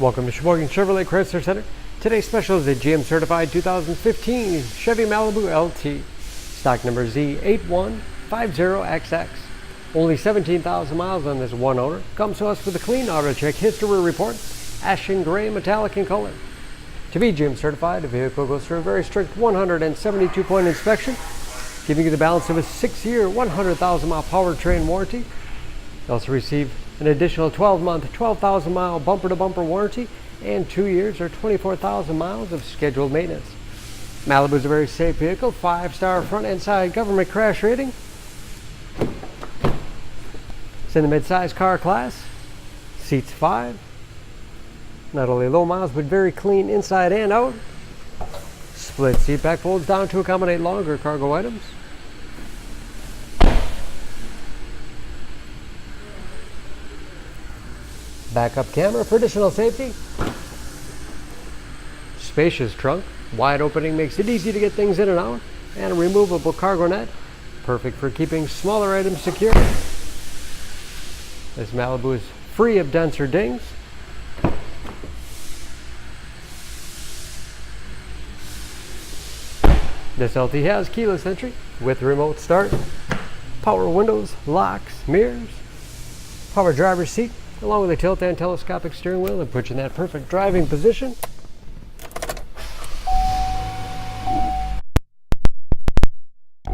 Welcome to Sheboygan Chevrolet Chrysler Center. Today's special is a GM certified 2015 Chevy Malibu LT. Stock number Z8150XX. Only 17,000 miles on this one owner. Comes to us with a clean auto check history report. Ashen Gray Metallic in color. To be GM certified, the vehicle goes through a very strict 172-point inspection, giving you the balance of a 6-year, 100,000-mile powertrain warranty. You also receive an additional 12-month, 12,000-mile bumper-to-bumper warranty and 2 years or 24,000 miles of scheduled maintenance. Malibu is a very safe vehicle, 5-star front and side government crash rating. It's in the midsize car class, seats 5. Not only low miles, but very clean inside and out. Split seat back folds down to accommodate longer cargo items. Backup camera for additional safety. Spacious trunk. Wide opening makes it easy to get things in and out. And a removable cargo net. Perfect for keeping smaller items secure. This Malibu is free of dents or dings. This LT has keyless entry with remote start, power windows, locks, mirrors, power driver's seat, along with a tilt and telescopic steering wheel that puts you in that perfect driving position.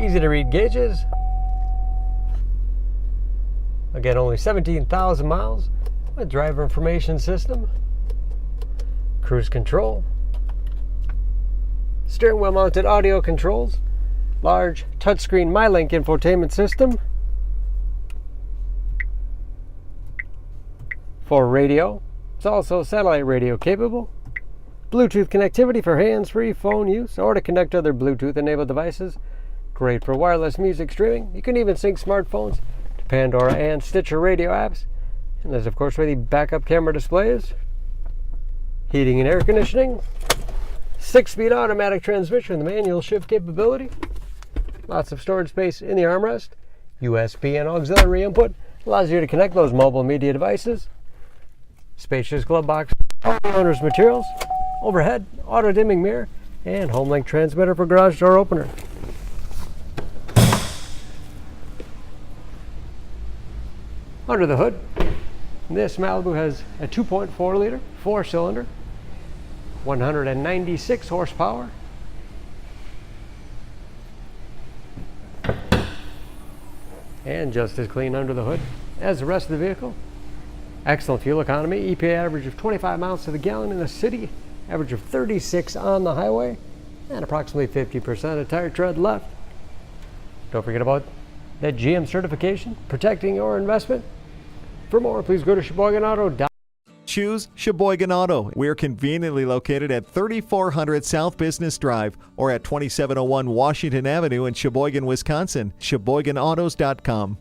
Easy to read gauges. Again, only 17,000 miles. A driver information system, cruise control, steering wheel mounted audio controls, large touchscreen MyLink infotainment system, for radio. It's also satellite radio capable. Bluetooth connectivity for hands-free phone use or to connect other Bluetooth enabled devices. Great for wireless music streaming. You can even sync smartphones to Pandora and Stitcher radio apps. And there's of course where the backup camera display is. Heating and air conditioning. 6-speed automatic transmission with manual shift capability. Lots of storage space in the armrest. USB and auxiliary input allows you to connect those mobile media devices. Spacious glove box, all the owner's materials, overhead, auto dimming mirror, and HomeLink transmitter for garage door opener. Under the hood, this Malibu has a 2.4 liter, 4-cylinder, 196 horsepower. And just as clean under the hood as the rest of the vehicle. Excellent fuel economy, EPA average of 25 miles to the gallon in the city, average of 36 on the highway, and approximately 50% of tire tread left. Don't forget about that GM certification, protecting your investment. For more, please go to SheboyganAuto.com. Choose Sheboygan Auto. We're conveniently located at 3400 South Business Drive or at 2701 Washington Avenue in Sheboygan, Wisconsin. SheboyganAutos.com.